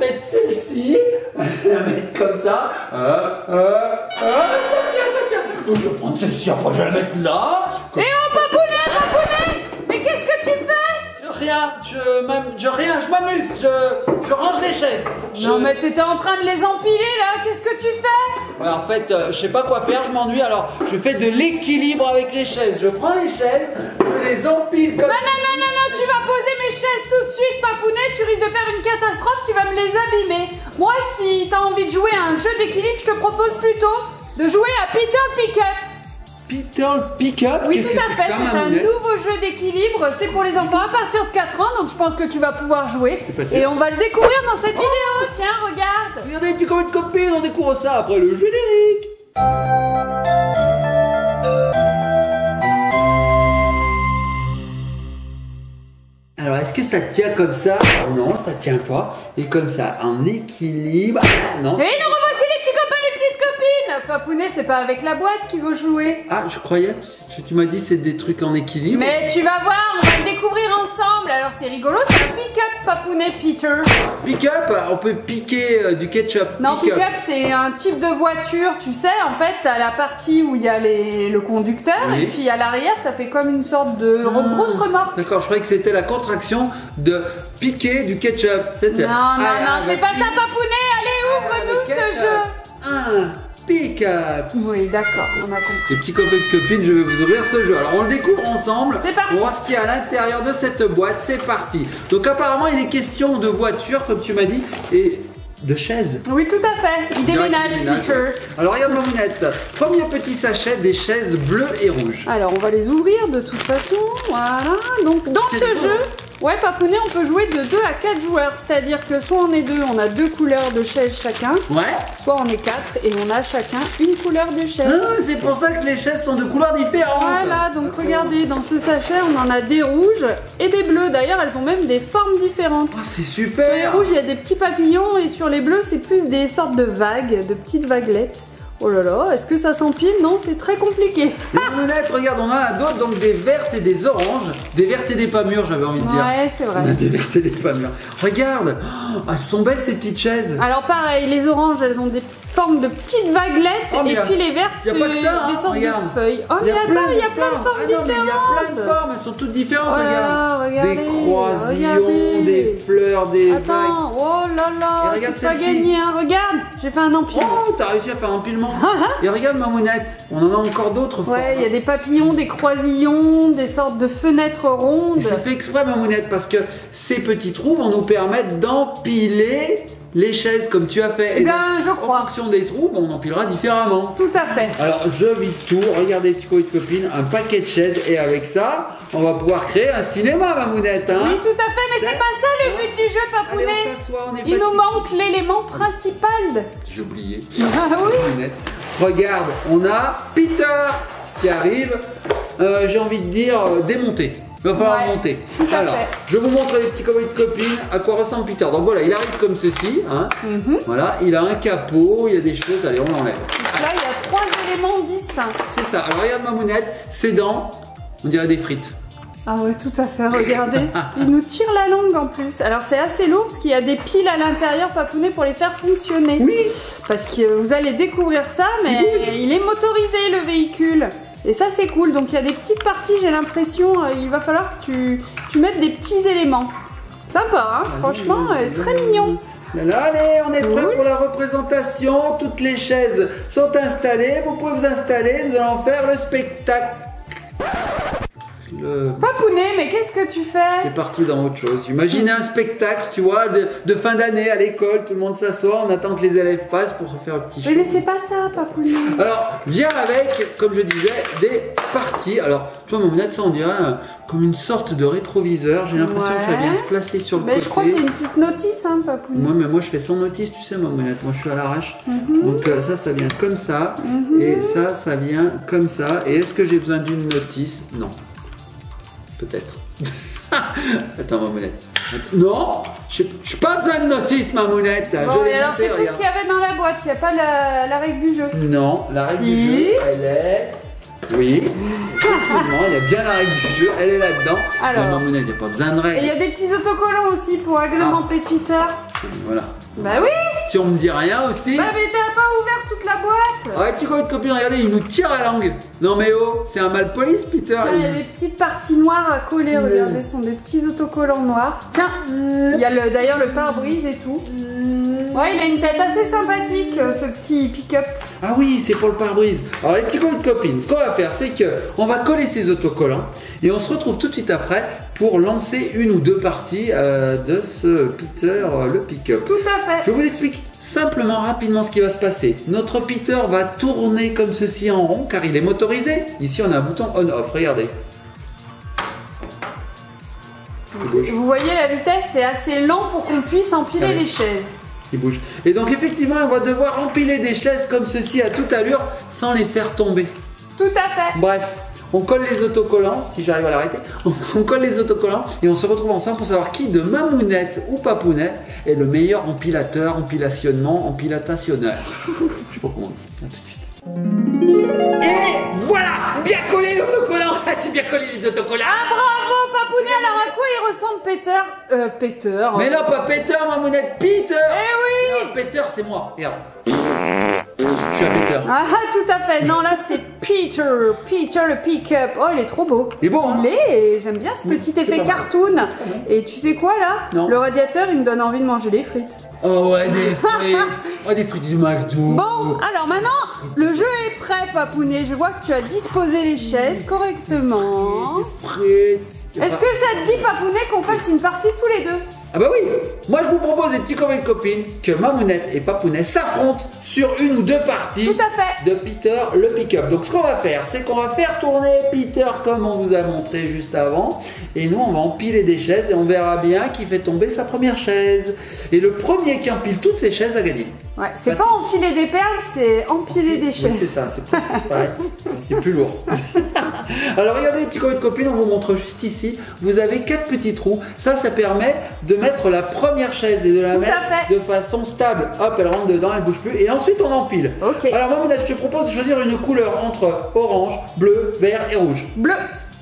mettre celle-ci, la mettre comme ça. Ça tient. Donc je vais prendre celle-ci, après je vais la mettre là. Eh oh, Papounet, mais qu'est-ce que tu fais? Rien, je m'amuse, je range les chaises. Non mais t'étais en train de les empiler là, qu'est-ce que tu fais? Ouais, en fait, je sais pas quoi faire, je m'ennuie, alors je fais de l'équilibre avec les chaises. Je prends les chaises, je les empile comme ça. Non, tu vas poser mes chaises tout de suite, Papounet, tu risques de faire une catastrophe, tu vas me les abîmer. Moi, si t'as envie de jouer à un jeu d'équilibre, je te propose plutôt de jouer à Peter Pick-up. Peter Pick-up? Oui, tout à fait, c'est un nouveau jeu d'équilibre, c'est pour les enfants à partir de 4 ans, donc je pense que tu vas pouvoir jouer. Et on va le découvrir dans cette vidéo, tiens, regarde. Regardez, tu combien de copines, on découvre ça après le générique. Alors, est-ce que ça tient comme ça? Non, ça tient pas. Et comme ça, en équilibre. Non. Et nous revoici les petits copains, les petites copines. Papounet, c'est pas avec la boîte qu'il veut jouer. Ah, je croyais. Tu m'as dit c'est des trucs en équilibre. Mais tu vas voir, on va le découvrir ensemble. Alors c'est rigolo, c'est un pick-up, Papounet, Peter. Pick-up, on peut piquer du ketchup. Non, pick-up, c'est un type de voiture, tu sais. En fait, t'as la partie où il y a le conducteur, oui. Et puis à l'arrière, ça fait comme une sorte de grosse remorque. D'accord, je croyais que c'était la contraction de piquer du ketchup. Non, c'est pas ça, Papounet. Allez, ouvre-nous ce jeu. Un pick-up. Oui, d'accord, on a compris. Les petits copains de copines, je vais vous ouvrir ce jeu. Alors, on le découvre ensemble. C'est parti. On voit ce qu'il y a à l'intérieur de cette boîte. C'est parti. Donc, apparemment, il est question de voiture, comme tu m'as dit, et de chaises. Oui, tout à fait. Il déménage, Peter. Alors, regarde ma mounette. Premier petit sachet des chaises bleues et rouges. Alors, on va les ouvrir de toute façon. Voilà. Donc, dans ce jeu, ouais, Papounet, on peut jouer de 2 à 4 joueurs. C'est-à-dire que soit on est 2, on a 2 couleurs de chaises chacun. Ouais. Soit on est 4 et on a chacun une couleur de chaise. Ah, c'est pour ça que les chaises sont de couleurs différentes. Voilà, donc regardez, dans ce sachet, on en a des rouges et des bleus. D'ailleurs, elles ont même des formes différentes. Oh, c'est Sur les super. rouges, il y a des petits papillons et sur les bleus, c'est plus des sortes de vagues, de petites vaguelettes. Oh là là, est-ce que ça s'empile? Non, c'est très compliqué. Les mounettes, regarde, on en a d'autres, donc des vertes et des oranges. Des vertes et des pas mûres, j'avais envie de dire. Ouais, c'est vrai. On a des vertes et des pas mûres. Regarde, elles sont belles ces petites chaises. Alors pareil, les oranges, elles ont des formes de petites vaguelettes, et puis les vertes, c'est des sortes de feuilles. Oh mais attends, il y a plein de formes différentes. Il y a plein de formes, elles sont toutes différentes, regarde. Regardez, des croisillons, des fleurs, des vagues. Oh là là, c'est pas gagné, hein. Regarde, j'ai fait un empilement. Oh, t'as réussi à faire un empilement. Et regarde ma mounette, on en a encore d'autres formes. Ouais, il y a des papillons, des croisillons, des sortes de fenêtres rondes. Et c'est fait exprès ma mounette, parce que ces petits trous vont nous permettre d'empiler les chaises comme tu as fait. Eh bien, je crois. En fonction des trous, on empilera différemment. Tout à fait. Alors, je vide tout. Regardez, petits copains de copines, un paquet de chaises. Et avec ça, on va pouvoir créer un cinéma, ma mounette. Hein. Oui, tout à fait, mais c'est pas ça le but du jeu, Papounet. Allez, on s'assoit, on est Il nous fatigué. manque l'élément principal. J'ai oublié. Ah oui. Mounette. Regarde, on a Peter qui arrive, j'ai envie de dire, démonté. Il va falloir monter. Alors, je vous montre les petits copains de copines à quoi ressemble Peter. Donc voilà, il arrive comme ceci. Hein. Voilà, il a un capot, il y a des choses. Allez, on l'enlève. Là, il y a 3 éléments distincts. C'est ça. Alors regarde ma mounette, ses dents, on dirait des frites. Ah ouais, tout à fait, regardez. Il nous tire la langue en plus. Alors c'est assez lourd parce qu'il y a des piles à l'intérieur, Papounet, pour les faire fonctionner. Oui. Parce que vous allez découvrir ça, mais il est motorisé le véhicule. Et ça c'est cool, donc il y a des petites parties, j'ai l'impression, il va falloir que tu mettes des petits éléments. Sympa, hein, franchement, très mignon. Allez, on est prêt pour la représentation. Toutes les chaises sont installées. Vous pouvez vous installer, nous allons faire le spectacle. Papounet, mais qu'est-ce que tu fais? T'es parti dans autre chose. Imaginez un spectacle, tu vois, de fin d'année à l'école. Tout le monde s'assoit, on attend que les élèves passent pour se faire un petit show. Mais c'est pas ça, Papounet. Alors, viens avec, comme je disais, des parties. Alors, toi, ma mounette, ça on dirait comme une sorte de rétroviseur. J'ai l'impression que ça vient se placer sur le côté. Je crois qu'il y a une petite notice, hein, Papounet. Ouais, mais moi je fais sans notice, tu sais, ma mounette. Moi je suis à l'arrache. Donc ça vient comme ça. Et ça vient comme ça. Et est-ce que j'ai besoin d'une notice? Non. Peut-être. Attends, ma mounette. Non, j'ai pas besoin de notice, ma mounette. Bon, et alors c'est tout ce qu'il y avait dans la boîte. Il n'y a pas la règle du jeu. Non, la règle du jeu, elle est... Oui, effectivement, il y a bien la règle du jeu, elle est là-dedans. Alors, ma mounette, il n'y a pas besoin de règle. Et il y a des petits autocollants aussi pour agrémenter Peter. Voilà. Bah oui. Si on me dit rien aussi. Bah mais t'as pas ouvert toute la boîte. Ah, tu connais de copine, regardez, il nous tire la langue. Non mais oh, c'est un malpoli ce Peter. Tiens, il y a des petites parties noires à coller, regardez, ce sont des petits autocollants noirs. Tiens, il y a d'ailleurs le pare-brise et tout. Ouais, il a une tête assez sympathique, ce petit pick-up. Ah oui, c'est pour le pare-brise. Alors les petits copains de copines, ce qu'on va faire, c'est que on va coller ces autocollants et on se retrouve tout de suite après pour lancer une ou deux parties de ce Peter, le pick-up. Tout à fait. Je vous explique simplement rapidement ce qui va se passer. Notre Peter va tourner comme ceci en rond car il est motorisé. Ici on a un bouton on-off, regardez. Vous voyez la vitesse, c'est assez lent pour qu'on puisse empiler les chaises. Il bouge. Et donc effectivement on va devoir empiler des chaises comme ceci à toute allure sans les faire tomber. Tout à fait. Bref, on colle les autocollants, si j'arrive à l'arrêter, on colle les autocollants et on se retrouve ensemble pour savoir qui de Mamounette ou Papounet est le meilleur empilateur, empilationnement, empilatationneur. Je sais pas comment on dit. À tout de suite. Et voilà, c'est bien collé l'autocollant. J'ai bien collé les autocollants. Ah bravo Papounet, alors à quoi il ressemble Peter Peter. Mais non, pas Peter, Mamounette, Peter. Eh oui. Non, Peter, c'est moi. Regarde. Je suis un Peter. Ah tout à fait, non là c'est Peter le pick-up. Oh il est trop beau. Il est beau, hein. Et j'aime bien ce petit effet pas mal. cartoon. Et tu sais quoi là? Non. Le radiateur il me donne envie de manger des frites. Oh ouais, des frites. Oh, des frites du McDo. Bon, alors maintenant, le jeu est prêt, Papounet. Je vois que tu as disposé les chaises correctement. Des frites. Est-ce que ça te dit, Papounet, qu'on fasse une partie tous les deux? Ah bah oui. Moi je vous propose des petits copains de copines que Mamounette et Papounet s'affrontent sur une ou deux parties Tout à fait. de Peter le pick-up. Donc ce qu'on va faire, c'est qu'on va faire tourner Peter comme on vous a montré juste avant. Et nous on va empiler des chaises et on verra bien qui fait tomber sa première chaise. Et le premier qui empile toutes ses chaises a gagné. Ouais, c'est pas enfiler des perles, c'est empiler des Oui, chaises. c'est ça, c'est pareil. C'est plus lourd. Alors regardez les petits copains de copines, on vous montre juste ici. Vous avez 4 petits trous. Ça permet de mettre la première chaise et de la mettre de façon stable. Hop, elle rentre dedans, elle bouge plus. Et ensuite on empile. Ok. Alors Mamounette, je te propose de choisir une couleur entre orange, bleu, vert et rouge. Bleu.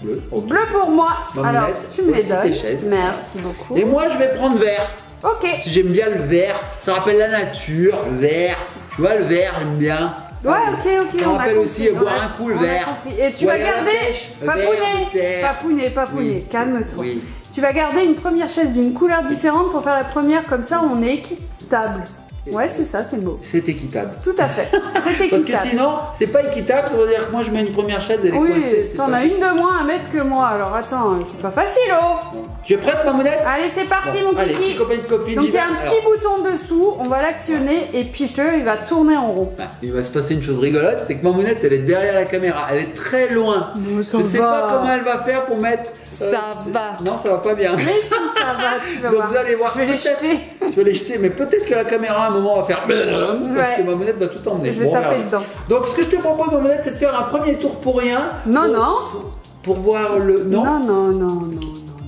Bleu. Ok. Bleu pour moi. Mamounette, Alors, tu me les voici donnes. tes chaises. Merci beaucoup. Et moi je vais prendre vert. Ok. Si j'aime bien le vert, ça rappelle la nature, vert. Tu vois le vert, j'aime bien. Ouais, ok. Ça on a rappelle compris, aussi on boire a- un coup le on a vert. compris. Et tu Ouais, vas la garder, pêche, vert de terre. Papounet, Oui. calme-toi. Oui. Tu vas garder une première chaise d'une couleur différente pour faire la première, comme ça on est équitable. Ouais, c'est ça, c'est beau. C'est équitable. Tout à fait. C'est Parce équitable. que sinon, c'est pas équitable, ça veut dire que moi je mets une première chaise, elle est coincée. Oui, c'est t'en pas as juste. une de moins à mettre que moi, alors attends, c'est pas facile, oh. Tu es prête, Mamounette? Allez, c'est parti, Bon, mon allez, kiki. petit copain de copine. Donc j'y il y a vais. un petit bouton dessous, on va l'actionner et Peter il va tourner en rond. Alors, il va se passer une chose rigolote, c'est que Mamounette elle est derrière la caméra, elle est très loin. Non, ça Je sais va. pas comment elle va faire pour mettre. Ça c'est- va. Non, ça va pas bien. Mais si ça va, tu vas Donc voir. vous allez voir. Je vais les peut-être- jeter. Tu vas les jeter, mais peut-être que la caméra à un moment va faire parce que Mamounette va tout emmener. Je vais taper regarde. dedans. Donc ce que je te propose, Mamounette, c'est de faire un premier tour pour rien. Non, non. Pour voir le. Non.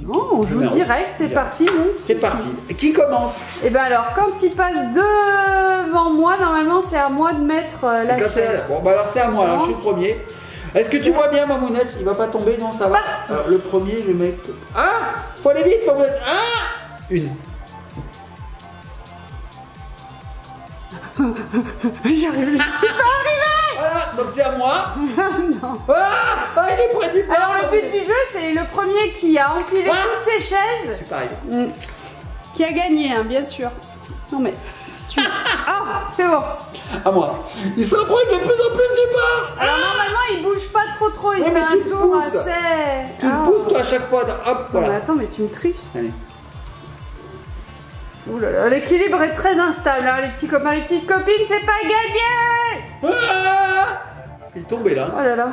Non, on joue Non. direct, c'est Bien. parti, mon C'est parti. Qui commence? Et ben alors, quand il passe devant moi, normalement c'est à moi de mettre la Quand chaise. Bon, bah alors c'est à moi, alors je suis le premier. Est-ce que tu vois bien, Mamounette? Il va pas tomber, non, ça va. Parti. Alors, le premier, je vais mettre. Ah! Faut aller vite, Mamounette! Ah! Une. J'y arrive, je suis pas arrivée. Voilà, donc c'est à moi. Non. Ah! Il est près du bord, Alors le but Mamounette. du jeu, c'est le premier qui a empilé Ah. toutes ses Je chaises, suis pas arrivé. qui a gagné, hein, bien sûr. Non mais, ah, c'est bon. À moi. Il se rapproche de plus en plus du bord. Alors normalement, il bouge pas trop, il Ouais, fait mais un tu le tour pousses. assez... Tu le pousses, toi, à chaque fois. Hop, Non, mais voilà. attends, mais tu me triches. Allez. Ouh là là, l'équilibre est très instable, hein, les petits copains, les petites copines, c'est pas gagné. Ah! Il est tombé là. Oh là là.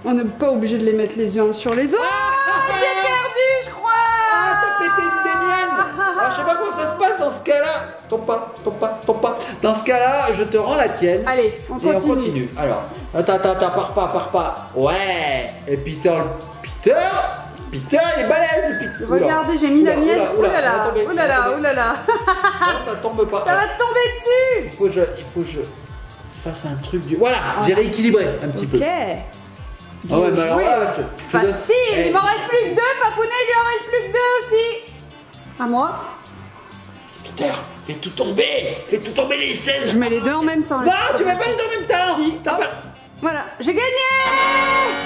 On n'est pas obligé de les mettre les uns sur les autres. Ah, j'ai perdu, je crois. Ah, t'as pété une des miennes. Alors, je sais pas comment ça se passe dans ce cas-là. Tombe pas. Dans ce cas-là, je te rends la tienne. Allez, on Et continue. on continue. Alors, attends, pars pas. Ouais. Et Peter, il est balèze. le Peter. Regardez, j'ai mis la mienne. Oula, Ouh là là, ça va tomber, ouh là là, ça va tomber. ouh là là. Non, ça tombe pas. Ça va te tomber dessus. Il faut que je fasse un truc du. Voilà, j'ai rééquilibré un petit peu. Ok. Ah ouais, mais alors joué. là, je donne- Facile, Eh, il m'en reste plus que deux, Papounet, il lui en reste plus que deux aussi. À moi. Peter, fais tout tomber les chaises. Je mets les deux en même temps. Non, tu mets pas les deux en même temps. Si. T'as pas... Voilà, j'ai gagné.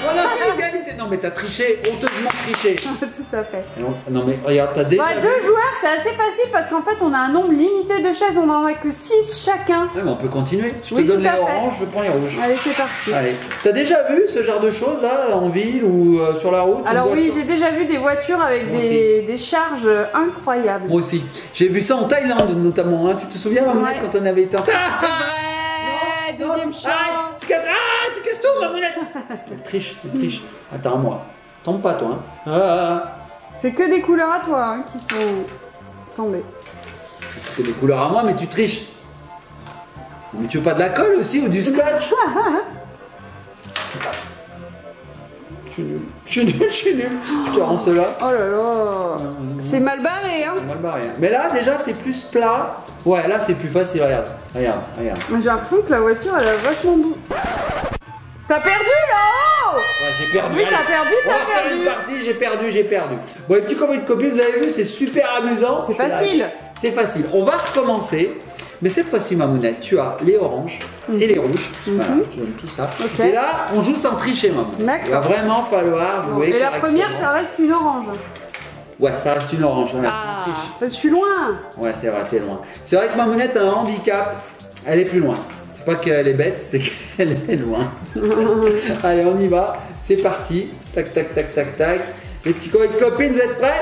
On a fait l'égalité. Non mais t'as triché, honteusement triché. Tout à fait. Non mais regarde, t'as déjà... Bah, 2 joueurs, c'est assez facile parce qu'en fait, on a un nombre limité de chaises. On en a que 6 chacun. Ouais, mais on peut continuer. Je te Oui, donne tout les à fait. oranges, je prends les rouges. Allez, c'est parti. Allez. T'as déjà vu ce genre de choses là, en ville ou sur la route? Alors oui, j'ai déjà vu des voitures avec des charges incroyables. Moi aussi. J'ai vu ça en Thaïlande notamment. Hein. Tu te souviens, Mamounette, Ouais. quand on avait été en Thaïlande? Ouais, deuxième chance. Tu casses tout, Mamounette. Tu triches. Attends, moi. Tombe pas, toi. Hein. Ah. C'est que des couleurs à toi hein, qui sont tombées. C'est des couleurs à moi, mais tu triches. Mais tu veux pas de la colle aussi ou du scotch? Je suis nul. Je te rends cela. Oh là là. C'est mal barré hein. C'est mal barré. Mais là, déjà, c'est plus plat. Ouais, là, c'est plus facile. Regarde. J'ai l'impression que la voiture, elle a vachement bout. T'as perdu là-haut. Ouais, j'ai perdu. Oui, t'as perdu, On va faire une partie, j'ai perdu. Bon, les petits copains de copines, vous avez vu, c'est super amusant. C'est facile. C'est facile. On va recommencer. Mais cette fois-ci, Mamounette, tu as les oranges et les rouges. Voilà, je te donne tout ça. Okay. Et là, on joue sans tricher, Mamounette. D'accord. Il va vraiment falloir jouer. Et la première, ça reste une orange. Ouais, ça reste une orange. Ah, parce que je suis loin. Ouais, c'est vrai, t'es loin. C'est vrai que Mamounette a un handicap. Elle est plus loin. C'est pas qu'elle est bête, c'est qu'elle est loin. Allez, on y va. C'est parti. Tac, tac, tac, tac, tac. Les petits copains de copines, vous êtes prêts?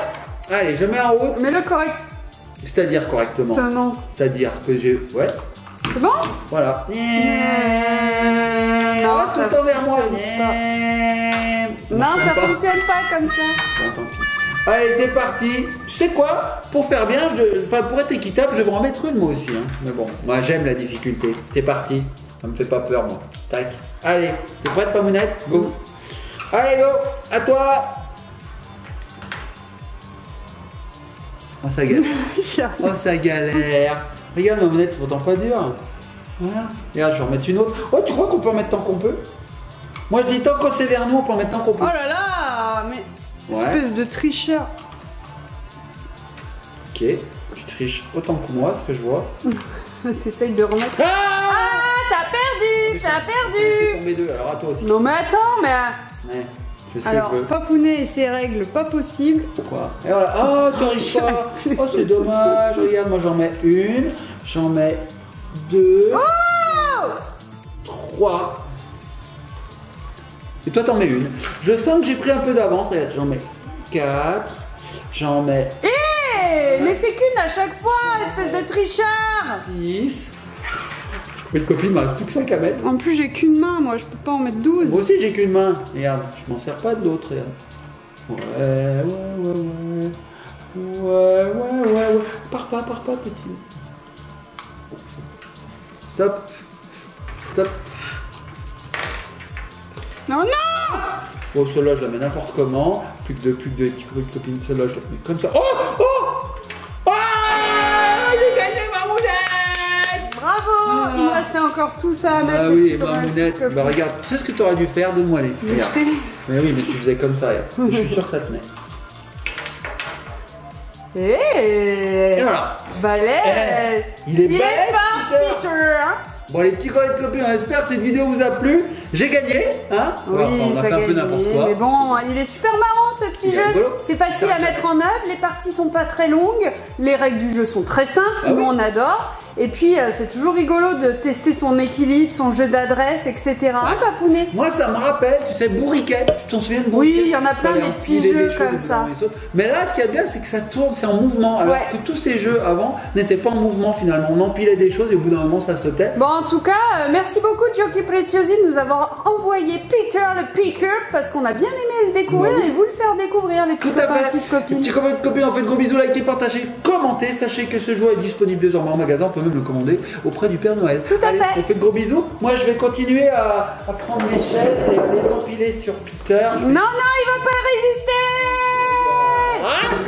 Allez, je mets en route. Mais le correct. C'est-à-dire correctement. Non. C'est-à-dire que j'ai... Ouais. C'est bon? Voilà. Non, Oh, tout le temps vers moi. Non, ça fonctionne pas comme ça. Bon, tant pis. Allez, c'est parti. Tu sais quoi? Pour faire bien, pour être équitable, je vais en mettre une moi aussi. Hein. Mais bon, moi j'aime la difficulté. C'est parti. Ça me fait pas peur, moi. Tac. Allez, t'es prête, Mamounette? Go. Allez, go. À toi. Oh, ça galère. Oh, ça galère. Regarde, Mamounette, c'est pourtant pas dur. Voilà. Regarde, je vais en mettre une autre. Oh, tu crois qu'on peut en mettre tant qu'on peut? Moi, je dis tant qu'on c'est vers nous, on peut en mettre tant qu'on peut. Oh là là, mais Ouais. espèce de tricheur. Ok, tu triches autant que moi, ce que je vois. T'essayes de remettre. Ah, T'as perdu. J'ai tombé deux, alors à toi aussi. Non mais attends, mais Ouais, je fais ce alors que je veux. Papounet et ses règles, pas possible. Quoi? Et voilà. Oh, tu arrives pas. Oh, c'est dommage. Regarde, moi j'en mets une, j'en mets deux, trois. Et toi, t'en mets une. Je sens que j'ai pris un peu d'avance. Regarde, j'en mets 4, j'en mets Mais c'est qu'une à chaque fois, espèce de tricheur. 6. Mais le copine, il me reste plus que 5 à mettre. En plus j'ai qu'une main, moi je peux pas en mettre 12. Moi aussi, j'ai qu'une main. Regarde, je m'en sers pas de l'autre. Regarde. Ouais. Pars pas, petit. Stop. Non. Bon, celle-là, je la mets n'importe comment. Plus que deux petits copines. Celle-là, je la mets comme ça. Oh j'ai gagné, Mamounette. Bravo. Il me restait encore tout ça à mettre. Ah les oui, petits copains, Mamounette. les petits Bah regarde, tu sais ce que tu aurais dû faire? Donne-moi les. copains. Regarde. Mais oui, mais tu faisais comme ça. Regarde. Je suis sûr que ça tenait. Et voilà. Balèze. Il est balèze, fort, Peter. Peter. Bon, les petits copains et copines, on espère que cette vidéo vous a plu. J'ai gagné, hein? Oui, Enfin, on a fait un peu n'importe quoi. mais bon, il est super marrant ce petit Il est jeu. rigolo. C'est facile à mettre en œuvre, les parties sont pas très longues, les règles du jeu sont très simples, Ah nous oui. on adore. Et puis c'est toujours rigolo de tester son équilibre, son jeu d'adresse, etc. Hein, Papounet? Moi, ça me rappelle, tu sais, Bourriquet. Tu t'en souviens de Oui, Bourriquet? il y en a plein, Fallait des un petits petit jeux lait comme chaud, ça. Mais là, ce qu'il y a de bien, c'est que ça tourne, c'est en mouvement. Alors Ouais. que tous ces jeux avant n'étaient pas en mouvement finalement. On empilait des choses et au bout d'un moment, ça sautait. Bon, en tout cas, merci beaucoup Giochi Preziosi de nous avoir envoyé Peter le Picker parce qu'on a bien aimé le découvrir Bah oui. et vous le faire découvrir, les petits Tout à copains et fait. petites copines. Petits copains et copines, on fait de gros bisous, likez, partagez, commentez. Sachez que ce jeu est disponible désormais en magasin. On peut même le commander auprès du Père Noël. Tout à Allez, fait. on fait de gros bisous. Moi, je vais continuer à prendre mes chaises et à les empiler sur Peter. Non, il va pas résister. Ah